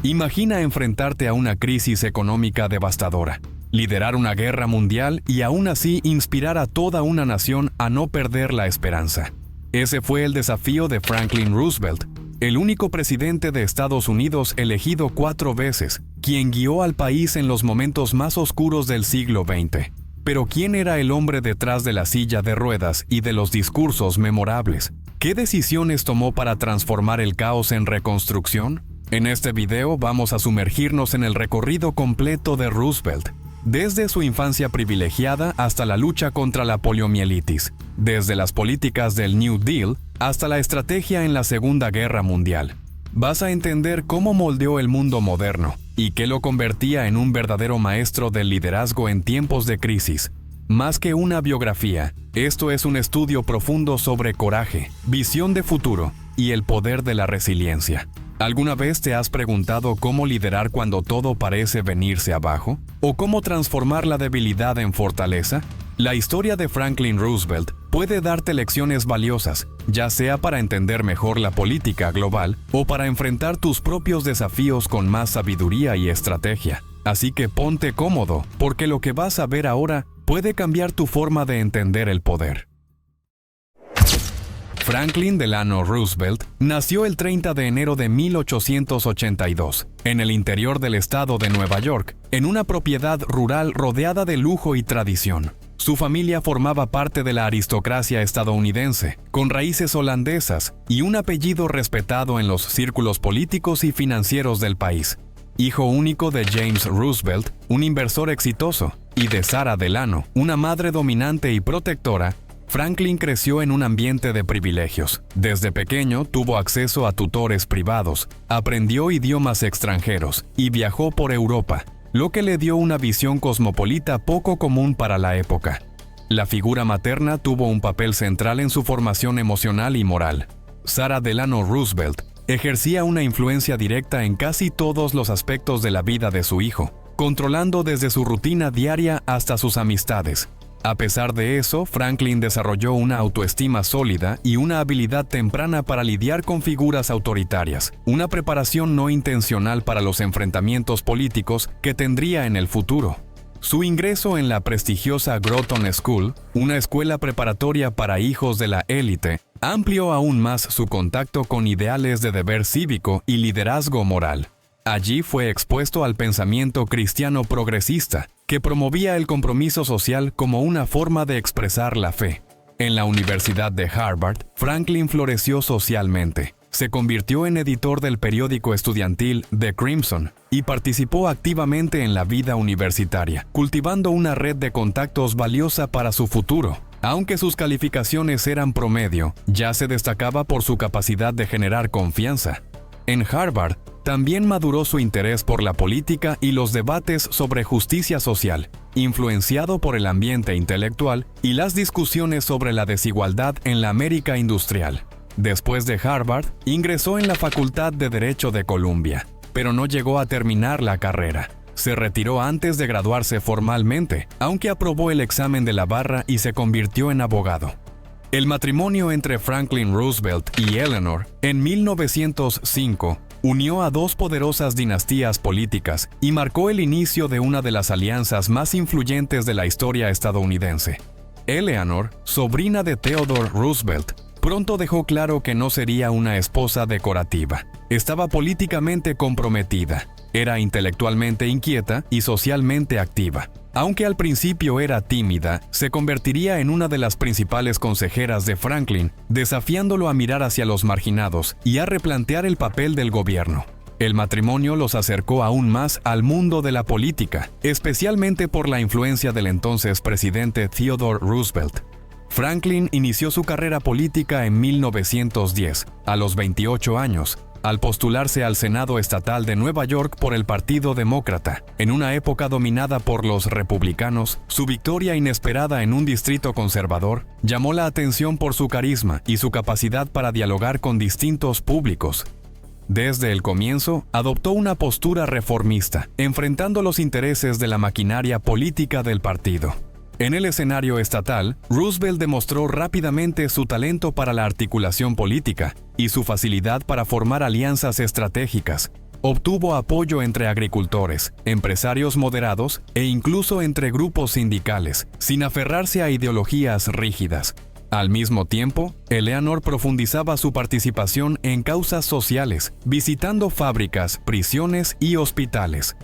Imagina enfrentarte a una crisis económica devastadora, liderar una guerra mundial y aún así inspirar a toda una nación a no perder la esperanza. Ese fue el desafío de Franklin Roosevelt, el único presidente de Estados Unidos elegido 4 veces, quien guió al país en los momentos más oscuros del siglo XX. Pero ¿quién era el hombre detrás de la silla de ruedas y de los discursos memorables? ¿Qué decisiones tomó para transformar el caos en reconstrucción? En este video vamos a sumergirnos en el recorrido completo de Roosevelt, desde su infancia privilegiada hasta la lucha contra la poliomielitis, desde las políticas del New Deal hasta la estrategia en la Segunda Guerra Mundial. Vas a entender cómo moldeó el mundo moderno y qué lo convertía en un verdadero maestro del liderazgo en tiempos de crisis. Más que una biografía, esto es un estudio profundo sobre coraje, visión de futuro y el poder de la resiliencia. ¿Alguna vez te has preguntado cómo liderar cuando todo parece venirse abajo? ¿O cómo transformar la debilidad en fortaleza? La historia de Franklin Roosevelt puede darte lecciones valiosas, ya sea para entender mejor la política global o para enfrentar tus propios desafíos con más sabiduría y estrategia. Así que ponte cómodo, porque lo que vas a ver ahora puede cambiar tu forma de entender el poder. Franklin Delano Roosevelt nació el 30 de enero de 1882, en el interior del estado de Nueva York, en una propiedad rural rodeada de lujo y tradición. Su familia formaba parte de la aristocracia estadounidense, con raíces holandesas y un apellido respetado en los círculos políticos y financieros del país. Hijo único de James Roosevelt, un inversor exitoso, y de Sarah Delano, una madre dominante y protectora, Franklin creció en un ambiente de privilegios. Desde pequeño tuvo acceso a tutores privados, aprendió idiomas extranjeros y viajó por Europa, lo que le dio una visión cosmopolita poco común para la época. La figura materna tuvo un papel central en su formación emocional y moral. Sarah Delano Roosevelt ejercía una influencia directa en casi todos los aspectos de la vida de su hijo, controlando desde su rutina diaria hasta sus amistades. A pesar de eso, Franklin desarrolló una autoestima sólida y una habilidad temprana para lidiar con figuras autoritarias, una preparación no intencional para los enfrentamientos políticos que tendría en el futuro. Su ingreso en la prestigiosa Groton School, una escuela preparatoria para hijos de la élite, amplió aún más su contacto con ideales de deber cívico y liderazgo moral. Allí fue expuesto al pensamiento cristiano progresista, que promovía el compromiso social como una forma de expresar la fe. En la Universidad de Harvard, Franklin floreció socialmente. Se convirtió en editor del periódico estudiantil The Crimson y participó activamente en la vida universitaria, cultivando una red de contactos valiosa para su futuro. Aunque sus calificaciones eran promedio, ya se destacaba por su capacidad de generar confianza. En Harvard, también maduró su interés por la política y los debates sobre justicia social, influenciado por el ambiente intelectual y las discusiones sobre la desigualdad en la América industrial. Después de Harvard, ingresó en la Facultad de Derecho de Columbia, pero no llegó a terminar la carrera. Se retiró antes de graduarse formalmente, aunque aprobó el examen de la barra y se convirtió en abogado. El matrimonio entre Franklin Roosevelt y Eleanor, en 1905, unió a 2 poderosas dinastías políticas y marcó el inicio de una de las alianzas más influyentes de la historia estadounidense. Eleanor, sobrina de Theodore Roosevelt, pronto dejó claro que no sería una esposa decorativa. Estaba políticamente comprometida, era intelectualmente inquieta y socialmente activa. Aunque al principio era tímida, se convertiría en una de las principales consejeras de Franklin, desafiándolo a mirar hacia los marginados y a replantear el papel del gobierno. El matrimonio los acercó aún más al mundo de la política, especialmente por la influencia del entonces presidente Theodore Roosevelt. Franklin inició su carrera política en 1910, a los 28 años, al postularse al Senado Estatal de Nueva York por el Partido Demócrata. En una época dominada por los republicanos, su victoria inesperada en un distrito conservador llamó la atención por su carisma y su capacidad para dialogar con distintos públicos. Desde el comienzo, adoptó una postura reformista, enfrentando los intereses de la maquinaria política del partido. En el escenario estatal, Roosevelt demostró rápidamente su talento para la articulación política y su facilidad para formar alianzas estratégicas. obtuvo apoyo entre agricultores, empresarios moderados e incluso entre grupos sindicales, sin aferrarse a ideologías rígidas. Al mismo tiempo, Eleanor profundizaba su participación en causas sociales, visitando fábricas, prisiones y hospitales.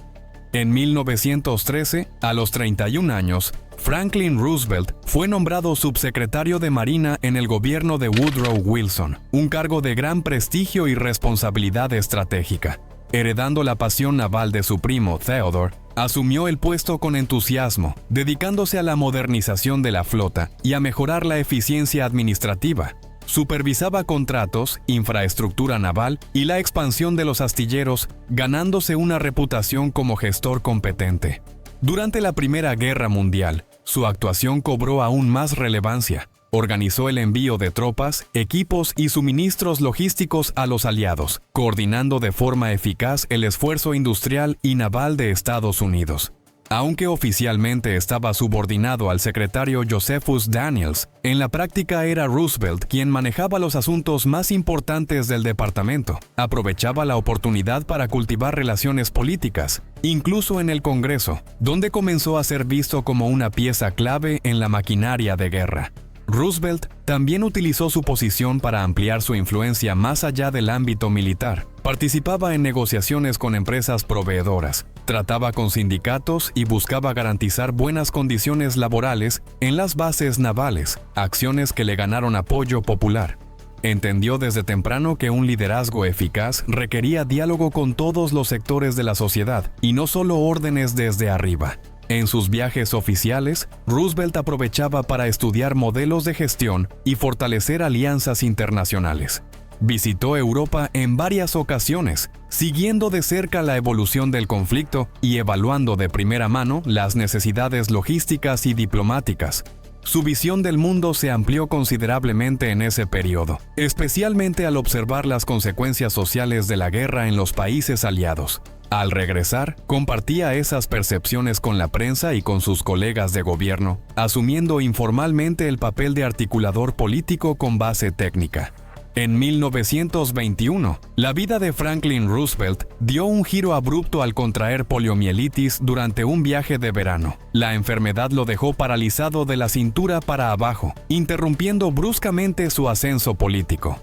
En 1913, a los 31 años, Franklin Roosevelt fue nombrado subsecretario de Marina en el gobierno de Woodrow Wilson, un cargo de gran prestigio y responsabilidad estratégica. Heredando la pasión naval de su primo Theodore, asumió el puesto con entusiasmo, dedicándose a la modernización de la flota y a mejorar la eficiencia administrativa. Supervisaba contratos, infraestructura naval y la expansión de los astilleros, ganándose una reputación como gestor competente. Durante la Primera Guerra Mundial, su actuación cobró aún más relevancia. Organizó el envío de tropas, equipos y suministros logísticos a los aliados, coordinando de forma eficaz el esfuerzo industrial y naval de Estados Unidos. Aunque oficialmente estaba subordinado al secretario Josephus Daniels, en la práctica era Roosevelt quien manejaba los asuntos más importantes del departamento. Aprovechaba la oportunidad para cultivar relaciones políticas, incluso en el Congreso, donde comenzó a ser visto como una pieza clave en la maquinaria de guerra. Roosevelt también utilizó su posición para ampliar su influencia más allá del ámbito militar. Participaba en negociaciones con empresas proveedoras, trataba con sindicatos y buscaba garantizar buenas condiciones laborales en las bases navales, acciones que le ganaron apoyo popular. Entendió desde temprano que un liderazgo eficaz requería diálogo con todos los sectores de la sociedad y no solo órdenes desde arriba. En sus viajes oficiales, Roosevelt aprovechaba para estudiar modelos de gestión y fortalecer alianzas internacionales. Visitó Europa en varias ocasiones, siguiendo de cerca la evolución del conflicto y evaluando de primera mano las necesidades logísticas y diplomáticas. Su visión del mundo se amplió considerablemente en ese periodo, especialmente al observar las consecuencias sociales de la guerra en los países aliados. Al regresar, compartía esas percepciones con la prensa y con sus colegas de gobierno, asumiendo informalmente el papel de articulador político con base técnica. En 1921, la vida de Franklin Roosevelt dio un giro abrupto al contraer poliomielitis durante un viaje de verano. La enfermedad lo dejó paralizado de la cintura para abajo, interrumpiendo bruscamente su ascenso político.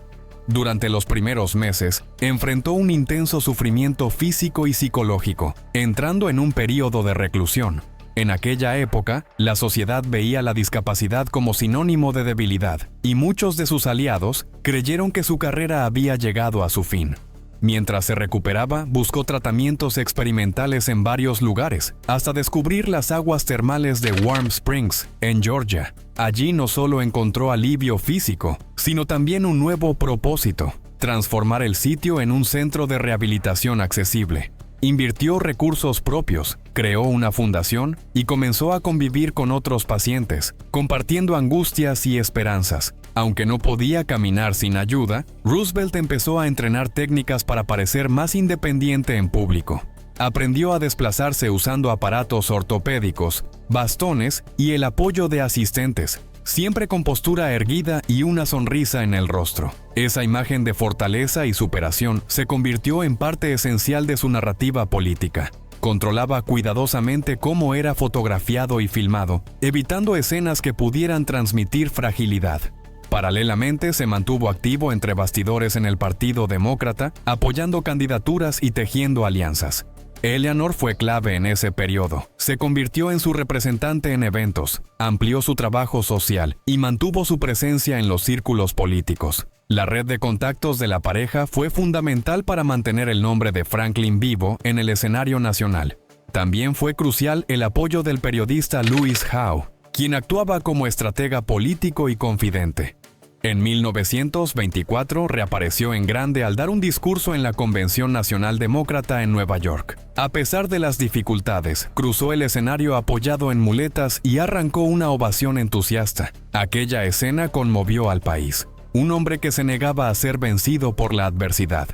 Durante los primeros meses, enfrentó un intenso sufrimiento físico y psicológico, entrando en un período de reclusión. En aquella época, la sociedad veía la discapacidad como sinónimo de debilidad, y muchos de sus aliados creyeron que su carrera había llegado a su fin. Mientras se recuperaba, buscó tratamientos experimentales en varios lugares, hasta descubrir las aguas termales de Warm Springs, en Georgia. Allí no solo encontró alivio físico, sino también un nuevo propósito: transformar el sitio en un centro de rehabilitación accesible. Invirtió recursos propios, creó una fundación y comenzó a convivir con otros pacientes, compartiendo angustias y esperanzas. Aunque no podía caminar sin ayuda, Roosevelt empezó a entrenar técnicas para parecer más independiente en público. Aprendió a desplazarse usando aparatos ortopédicos, bastones y el apoyo de asistentes, siempre con postura erguida y una sonrisa en el rostro. Esa imagen de fortaleza y superación se convirtió en parte esencial de su narrativa política. Controlaba cuidadosamente cómo era fotografiado y filmado, evitando escenas que pudieran transmitir fragilidad. Paralelamente, se mantuvo activo entre bastidores en el Partido Demócrata, apoyando candidaturas y tejiendo alianzas. Eleanor fue clave en ese periodo. Se convirtió en su representante en eventos, amplió su trabajo social y mantuvo su presencia en los círculos políticos. La red de contactos de la pareja fue fundamental para mantener el nombre de Franklin vivo en el escenario nacional. También fue crucial el apoyo del periodista Louis Howe, quien actuaba como estratega político y confidente. En 1924 reapareció en grande al dar un discurso en la Convención Nacional Demócrata en Nueva York. A pesar de las dificultades, cruzó el escenario apoyado en muletas y arrancó una ovación entusiasta. Aquella escena conmovió al país. Un hombre que se negaba a ser vencido por la adversidad.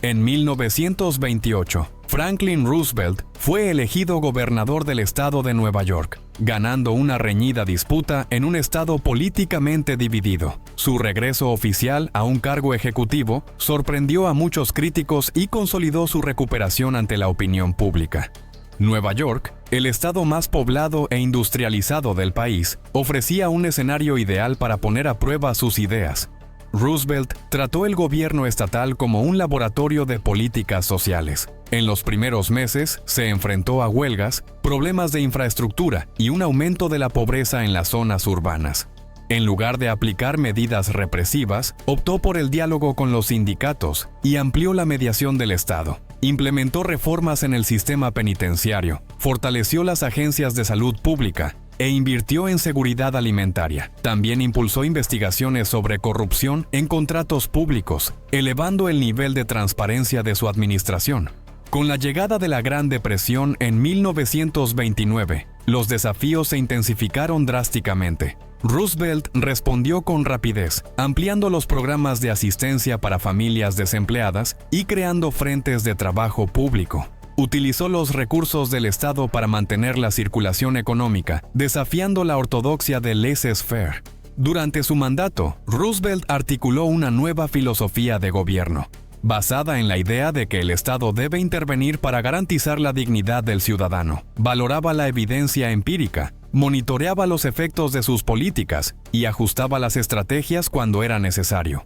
En 1928, Franklin Roosevelt fue elegido gobernador del estado de Nueva York, ganando una reñida disputa en un estado políticamente dividido. Su regreso oficial a un cargo ejecutivo sorprendió a muchos críticos y consolidó su recuperación ante la opinión pública. Nueva York, el estado más poblado e industrializado del país, ofrecía un escenario ideal para poner a prueba sus ideas. Roosevelt trató el gobierno estatal como un laboratorio de políticas sociales. En los primeros meses se enfrentó a huelgas, problemas de infraestructura y un aumento de la pobreza en las zonas urbanas. En lugar de aplicar medidas represivas, optó por el diálogo con los sindicatos y amplió la mediación del Estado. Implementó reformas en el sistema penitenciario, fortaleció las agencias de salud pública e invirtió en seguridad alimentaria. También impulsó investigaciones sobre corrupción en contratos públicos, elevando el nivel de transparencia de su administración. Con la llegada de la Gran Depresión en 1929, los desafíos se intensificaron drásticamente. Roosevelt respondió con rapidez, ampliando los programas de asistencia para familias desempleadas y creando frentes de trabajo público. Utilizó los recursos del Estado para mantener la circulación económica, desafiando la ortodoxia del laissez-faire. Durante su mandato, Roosevelt articuló una nueva filosofía de gobierno, basada en la idea de que el Estado debe intervenir para garantizar la dignidad del ciudadano. Valoraba la evidencia empírica, monitoreaba los efectos de sus políticas y ajustaba las estrategias cuando era necesario.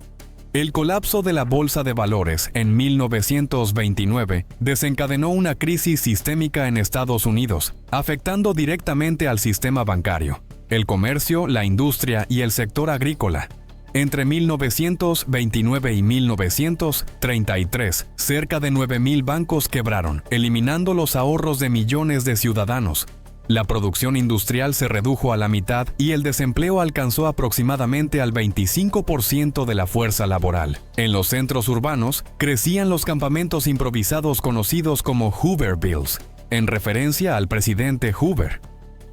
El colapso de la Bolsa de Valores en 1929 desencadenó una crisis sistémica en Estados Unidos, afectando directamente al sistema bancario, el comercio, la industria y el sector agrícola. Entre 1929 y 1933, cerca de 9,000 bancos quebraron, eliminando los ahorros de millones de ciudadanos. La producción industrial se redujo a la mitad y el desempleo alcanzó aproximadamente al 25% de la fuerza laboral. En los centros urbanos, crecían los campamentos improvisados conocidos como Hoovervilles, en referencia al presidente Hoover.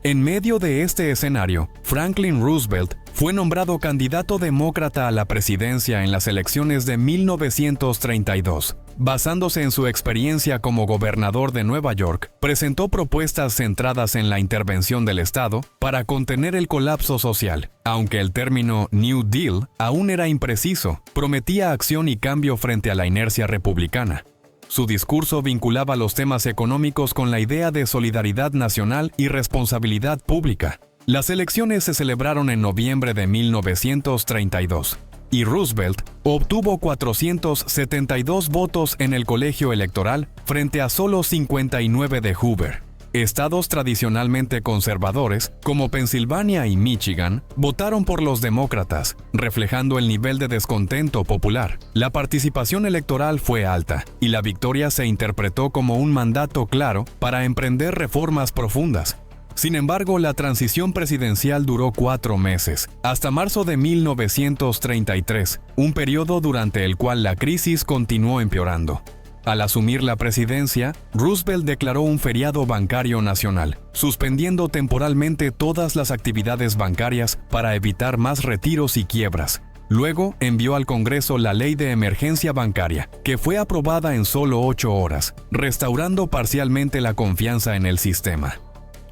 En medio de este escenario, Franklin Roosevelt fue nombrado candidato demócrata a la presidencia en las elecciones de 1932. Basándose en su experiencia como gobernador de Nueva York, presentó propuestas centradas en la intervención del Estado para contener el colapso social. Aunque el término New Deal aún era impreciso, prometía acción y cambio frente a la inercia republicana. Su discurso vinculaba los temas económicos con la idea de solidaridad nacional y responsabilidad pública. Las elecciones se celebraron en noviembre de 1932. Y Roosevelt obtuvo 472 votos en el colegio electoral frente a solo 59 de Hoover. Estados tradicionalmente conservadores, como Pensilvania y Michigan, votaron por los demócratas, reflejando el nivel de descontento popular. La participación electoral fue alta, y la victoria se interpretó como un mandato claro para emprender reformas profundas. Sin embargo, la transición presidencial duró 4 meses, hasta marzo de 1933, un periodo durante el cual la crisis continuó empeorando. Al asumir la presidencia, Roosevelt declaró un feriado bancario nacional, suspendiendo temporalmente todas las actividades bancarias para evitar más retiros y quiebras. Luego envió al Congreso la Ley de Emergencia Bancaria, que fue aprobada en solo 8 horas, restaurando parcialmente la confianza en el sistema.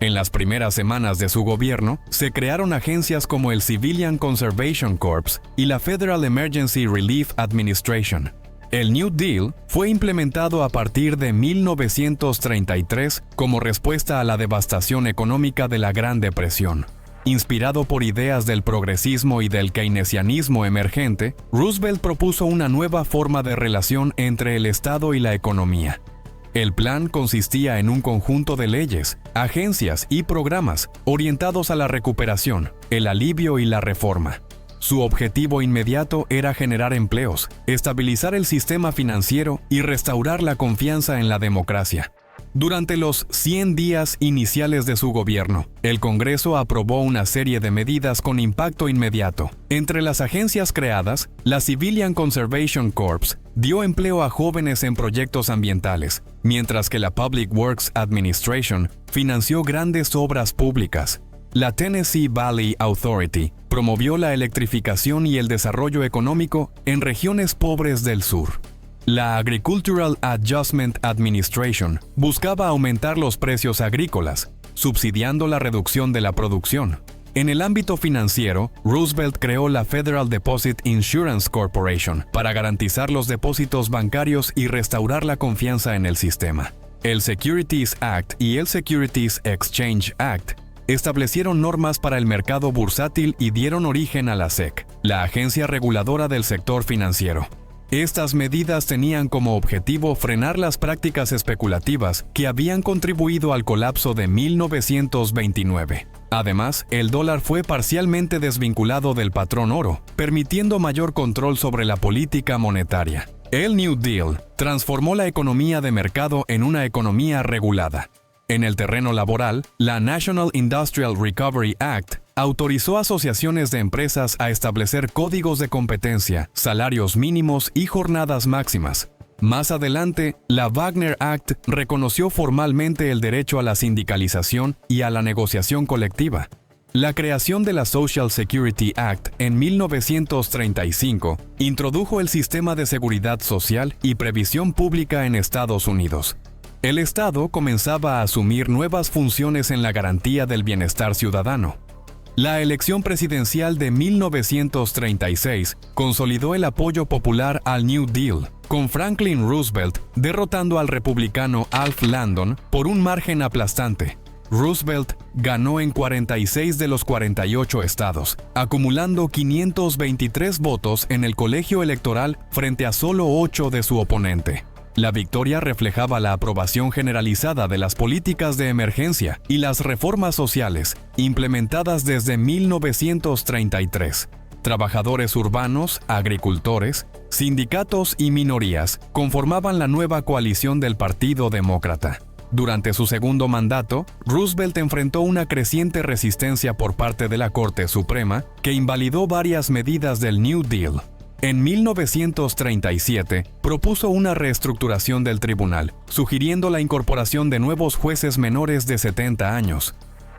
En las primeras semanas de su gobierno, se crearon agencias como el Civilian Conservation Corps y la Federal Emergency Relief Administration. El New Deal fue implementado a partir de 1933 como respuesta a la devastación económica de la Gran Depresión. Inspirado por ideas del progresismo y del keynesianismo emergente, Roosevelt propuso una nueva forma de relación entre el Estado y la economía. El plan consistía en un conjunto de leyes, agencias y programas orientados a la recuperación, el alivio y la reforma. Su objetivo inmediato era generar empleos, estabilizar el sistema financiero y restaurar la confianza en la democracia. Durante los 100 días iniciales de su gobierno, el Congreso aprobó una serie de medidas con impacto inmediato. Entre las agencias creadas, la Civilian Conservation Corps dio empleo a jóvenes en proyectos ambientales, mientras que la Public Works Administration financió grandes obras públicas. La Tennessee Valley Authority promovió la electrificación y el desarrollo económico en regiones pobres del sur. La Agricultural Adjustment Administration buscaba aumentar los precios agrícolas, subsidiando la reducción de la producción. En el ámbito financiero, Roosevelt creó la Federal Deposit Insurance Corporation para garantizar los depósitos bancarios y restaurar la confianza en el sistema. El Securities Act y el Securities Exchange Act establecieron normas para el mercado bursátil y dieron origen a la SEC, la agencia reguladora del sector financiero. Estas medidas tenían como objetivo frenar las prácticas especulativas que habían contribuido al colapso de 1929. Además, el dólar fue parcialmente desvinculado del patrón oro, permitiendo mayor control sobre la política monetaria. El New Deal transformó la economía de mercado en una economía regulada. En el terreno laboral, la National Industrial Recovery Act autorizó asociaciones de empresas a establecer códigos de competencia, salarios mínimos y jornadas máximas. Más adelante, la Wagner Act reconoció formalmente el derecho a la sindicalización y a la negociación colectiva. La creación de la Social Security Act en 1935 introdujo el sistema de seguridad social y previsión pública en Estados Unidos. El Estado comenzaba a asumir nuevas funciones en la garantía del bienestar ciudadano. La elección presidencial de 1936 consolidó el apoyo popular al New Deal, con Franklin Roosevelt derrotando al republicano Alf Landon por un margen aplastante. Roosevelt ganó en 46 de los 48 estados, acumulando 523 votos en el colegio electoral frente a solo 8 de su oponente. La victoria reflejaba la aprobación generalizada de las políticas de emergencia y las reformas sociales implementadas desde 1933. Trabajadores urbanos, agricultores, sindicatos y minorías conformaban la nueva coalición del Partido Demócrata. Durante su segundo mandato, Roosevelt enfrentó una creciente resistencia por parte de la Corte Suprema que invalidó varias medidas del New Deal. En 1937, propuso una reestructuración del tribunal, sugiriendo la incorporación de nuevos jueces menores de 70 años.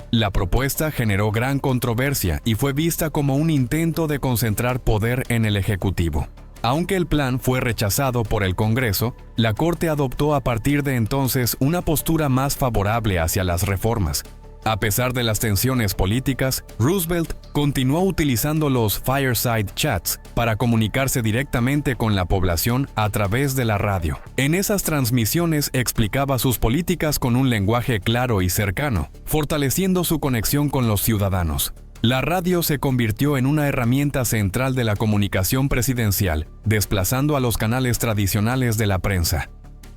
La propuesta generó gran controversia y fue vista como un intento de concentrar poder en el Ejecutivo. Aunque el plan fue rechazado por el Congreso, la Corte adoptó a partir de entonces una postura más favorable hacia las reformas. A pesar de las tensiones políticas, Roosevelt continuó utilizando los fireside chats para comunicarse directamente con la población a través de la radio. En esas transmisiones explicaba sus políticas con un lenguaje claro y cercano, fortaleciendo su conexión con los ciudadanos. La radio se convirtió en una herramienta central de la comunicación presidencial, desplazando a los canales tradicionales de la prensa.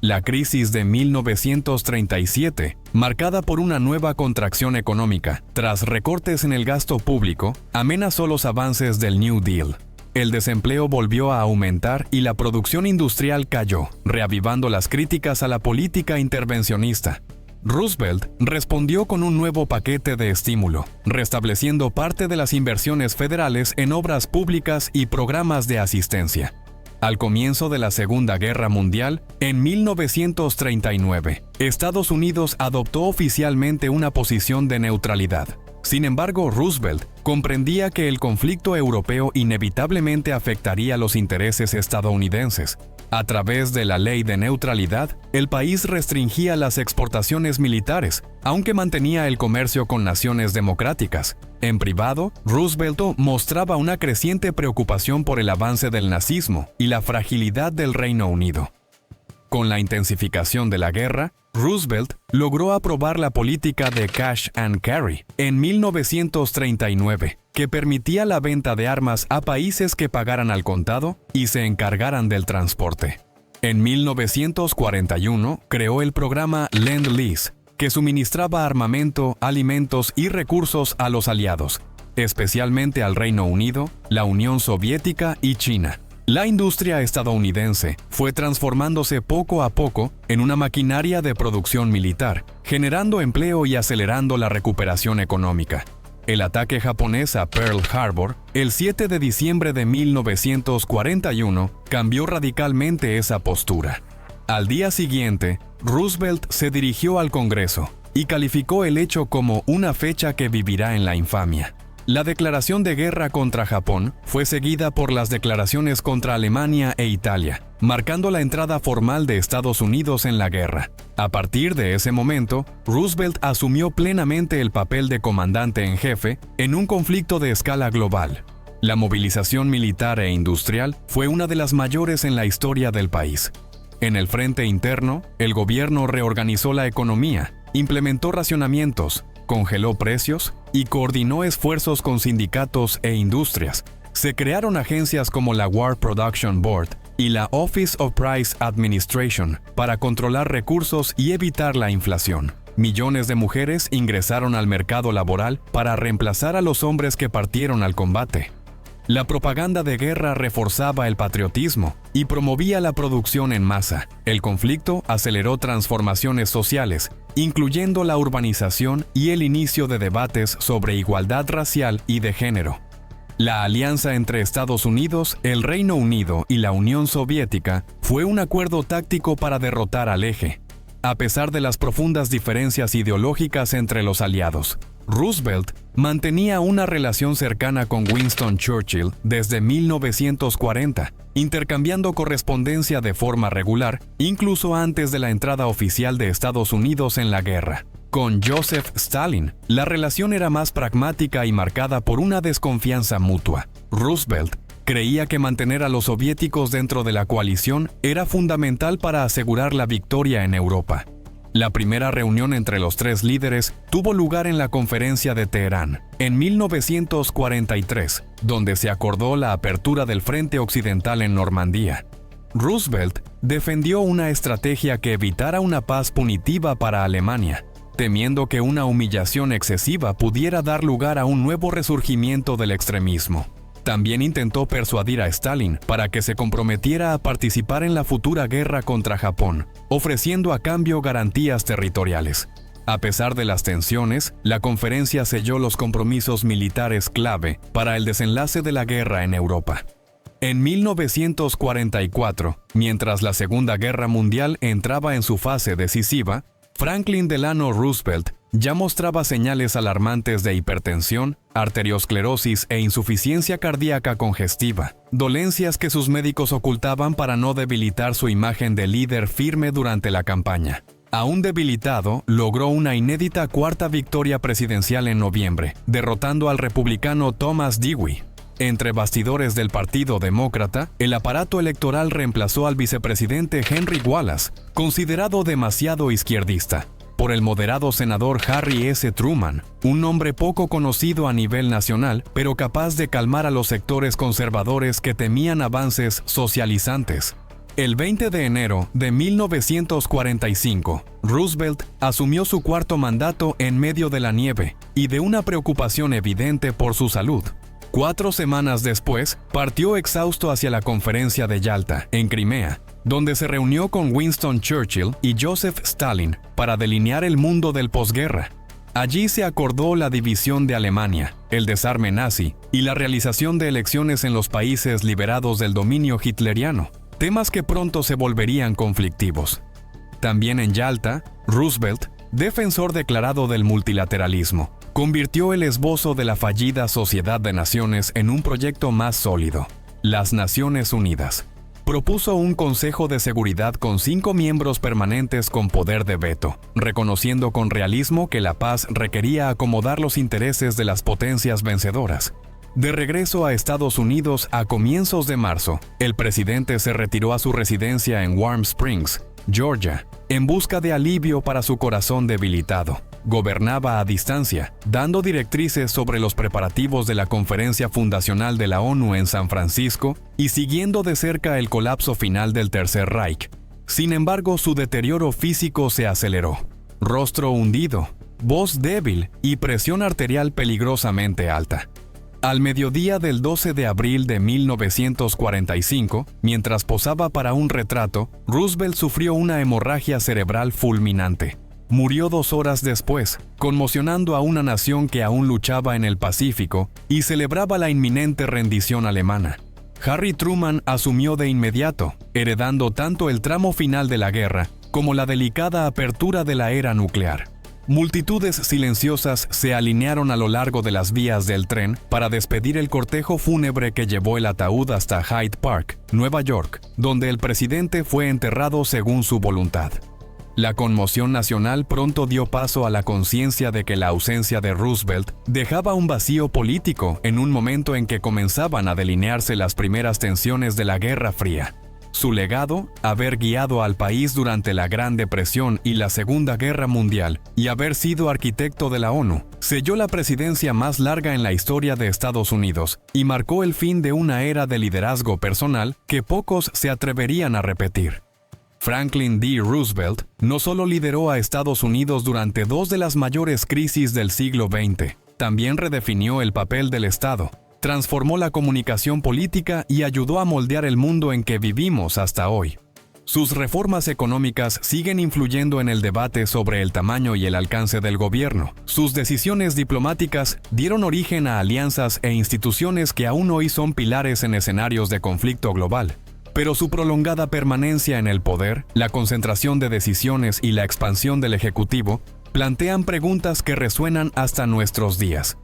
La crisis de 1937, marcada por una nueva contracción económica tras recortes en el gasto público, amenazó los avances del New Deal. El desempleo volvió a aumentar y la producción industrial cayó, reavivando las críticas a la política intervencionista. Roosevelt respondió con un nuevo paquete de estímulo, restableciendo parte de las inversiones federales en obras públicas y programas de asistencia. Al comienzo de la Segunda Guerra Mundial, en 1939, Estados Unidos adoptó oficialmente una posición de neutralidad. Sin embargo, Roosevelt comprendía que el conflicto europeo inevitablemente afectaría los intereses estadounidenses. A través de la ley de neutralidad, el país restringía las exportaciones militares, aunque mantenía el comercio con naciones democráticas. En privado, Roosevelt mostraba una creciente preocupación por el avance del nazismo y la fragilidad del Reino Unido. Con la intensificación de la guerra, Roosevelt logró aprobar la política de cash and carry en 1939, que permitía la venta de armas a países que pagaran al contado y se encargaran del transporte. En 1941 creó el programa Lend-Lease, que suministraba armamento, alimentos y recursos a los aliados, especialmente al Reino Unido, la Unión Soviética y China. La industria estadounidense fue transformándose poco a poco en una maquinaria de producción militar, generando empleo y acelerando la recuperación económica. El ataque japonés a Pearl Harbor, el 7 de diciembre de 1941, cambió radicalmente esa postura. Al día siguiente, Roosevelt se dirigió al Congreso y calificó el hecho como una fecha que vivirá en la infamia. La declaración de guerra contra Japón fue seguida por las declaraciones contra Alemania e Italia, marcando la entrada formal de Estados Unidos en la guerra. A partir de ese momento, Roosevelt asumió plenamente el papel de comandante en jefe en un conflicto de escala global. La movilización militar e industrial fue una de las mayores en la historia del país. En el frente interno, el gobierno reorganizó la economía, implementó racionamientos, congeló precios y coordinó esfuerzos con sindicatos e industrias. Se crearon agencias como la War Production Board y la Office of Price Administration para controlar recursos y evitar la inflación. Millones de mujeres ingresaron al mercado laboral para reemplazar a los hombres que partieron al combate. La propaganda de guerra reforzaba el patriotismo y promovía la producción en masa. El conflicto aceleró transformaciones sociales, incluyendo la urbanización y el inicio de debates sobre igualdad racial y de género. La alianza entre Estados Unidos, el Reino Unido y la Unión Soviética fue un acuerdo táctico para derrotar al Eje. A pesar de las profundas diferencias ideológicas entre los aliados, Roosevelt mantenía una relación cercana con Winston Churchill desde 1940, intercambiando correspondencia de forma regular, incluso antes de la entrada oficial de Estados Unidos en la guerra. Con Joseph Stalin, la relación era más pragmática y marcada por una desconfianza mutua. Roosevelt creía que mantener a los soviéticos dentro de la coalición era fundamental para asegurar la victoria en Europa. La primera reunión entre los tres líderes tuvo lugar en la Conferencia de Teherán, en 1943, donde se acordó la apertura del Frente Occidental en Normandía. Roosevelt defendió una estrategia que evitara una paz punitiva para Alemania, temiendo que una humillación excesiva pudiera dar lugar a un nuevo resurgimiento del extremismo. También intentó persuadir a Stalin para que se comprometiera a participar en la futura guerra contra Japón, ofreciendo a cambio garantías territoriales. A pesar de las tensiones, la conferencia selló los compromisos militares clave para el desenlace de la guerra en Europa. En 1944, mientras la Segunda Guerra Mundial entraba en su fase decisiva, Franklin Delano Roosevelt ya mostraba señales alarmantes de hipertensión, arteriosclerosis e insuficiencia cardíaca congestiva, dolencias que sus médicos ocultaban para no debilitar su imagen de líder firme durante la campaña. Aún debilitado, logró una inédita cuarta victoria presidencial en noviembre, derrotando al republicano Thomas Dewey. Entre bastidores del Partido Demócrata, el aparato electoral reemplazó al vicepresidente Henry Wallace, considerado demasiado izquierdista, por el moderado senador Harry S. Truman, un hombre poco conocido a nivel nacional, pero capaz de calmar a los sectores conservadores que temían avances socializantes. El 20 de enero de 1945, Roosevelt asumió su cuarto mandato en medio de la nieve y de una preocupación evidente por su salud. 4 semanas después, partió exhausto hacia la Conferencia de Yalta, en Crimea, donde se reunió con Winston Churchill y Joseph Stalin para delinear el mundo del posguerra. Allí se acordó la división de Alemania, el desarme nazi y la realización de elecciones en los países liberados del dominio hitleriano, temas que pronto se volverían conflictivos. También en Yalta, Roosevelt, defensor declarado del multilateralismo, convirtió el esbozo de la fallida Sociedad de Naciones en un proyecto más sólido, las Naciones Unidas. Propuso un Consejo de Seguridad con 5 miembros permanentes con poder de veto, reconociendo con realismo que la paz requería acomodar los intereses de las potencias vencedoras. De regreso a Estados Unidos a comienzos de marzo, el presidente se retiró a su residencia en Warm Springs, Georgia, en busca de alivio para su corazón debilitado. Gobernaba a distancia, dando directrices sobre los preparativos de la Conferencia Fundacional de la ONU en San Francisco y siguiendo de cerca el colapso final del Tercer Reich. Sin embargo, su deterioro físico se aceleró. Rostro hundido, voz débil y presión arterial peligrosamente alta. Al mediodía del 12 de abril de 1945, mientras posaba para un retrato, Roosevelt sufrió una hemorragia cerebral fulminante. Murió 2 horas después, conmocionando a una nación que aún luchaba en el Pacífico y celebraba la inminente rendición alemana. Harry Truman asumió de inmediato, heredando tanto el tramo final de la guerra como la delicada apertura de la era nuclear. Multitudes silenciosas se alinearon a lo largo de las vías del tren para despedir el cortejo fúnebre que llevó el ataúd hasta Hyde Park, Nueva York, donde el presidente fue enterrado según su voluntad. La conmoción nacional pronto dio paso a la conciencia de que la ausencia de Roosevelt dejaba un vacío político en un momento en que comenzaban a delinearse las primeras tensiones de la Guerra Fría. Su legado, haber guiado al país durante la Gran Depresión y la Segunda Guerra Mundial y haber sido arquitecto de la ONU, selló la presidencia más larga en la historia de Estados Unidos y marcó el fin de una era de liderazgo personal que pocos se atreverían a repetir. Franklin D. Roosevelt no solo lideró a Estados Unidos durante dos de las mayores crisis del siglo XX, también redefinió el papel del Estado, transformó la comunicación política y ayudó a moldear el mundo en que vivimos hasta hoy. Sus reformas económicas siguen influyendo en el debate sobre el tamaño y el alcance del gobierno. Sus decisiones diplomáticas dieron origen a alianzas e instituciones que aún hoy son pilares en escenarios de conflicto global. Pero su prolongada permanencia en el poder, la concentración de decisiones y la expansión del Ejecutivo plantean preguntas que resuenan hasta nuestros días.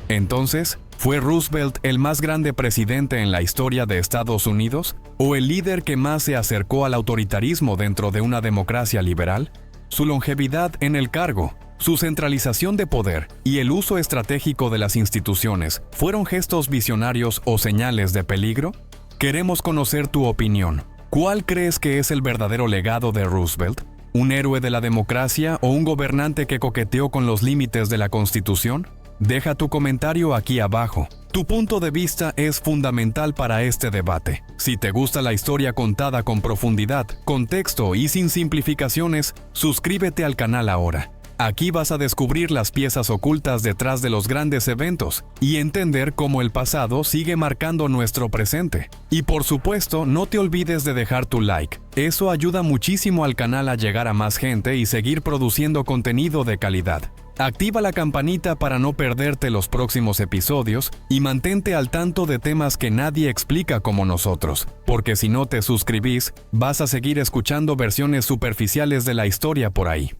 Entonces, ¿fue Roosevelt el más grande presidente en la historia de Estados Unidos? ¿O el líder que más se acercó al autoritarismo dentro de una democracia liberal? Su longevidad en el cargo, su centralización de poder y el uso estratégico de las instituciones, ¿fueron gestos visionarios o señales de peligro? Queremos conocer tu opinión. ¿Cuál crees que es el verdadero legado de Roosevelt? ¿Un héroe de la democracia o un gobernante que coqueteó con los límites de la Constitución? Deja tu comentario aquí abajo. Tu punto de vista es fundamental para este debate. Si te gusta la historia contada con profundidad, contexto y sin simplificaciones, suscríbete al canal ahora. Aquí vas a descubrir las piezas ocultas detrás de los grandes eventos y entender cómo el pasado sigue marcando nuestro presente. Y por supuesto, no te olvides de dejar tu like. Eso ayuda muchísimo al canal a llegar a más gente y seguir produciendo contenido de calidad. Activa la campanita para no perderte los próximos episodios y mantente al tanto de temas que nadie explica como nosotros, porque si no te suscribís, vas a seguir escuchando versiones superficiales de la historia por ahí.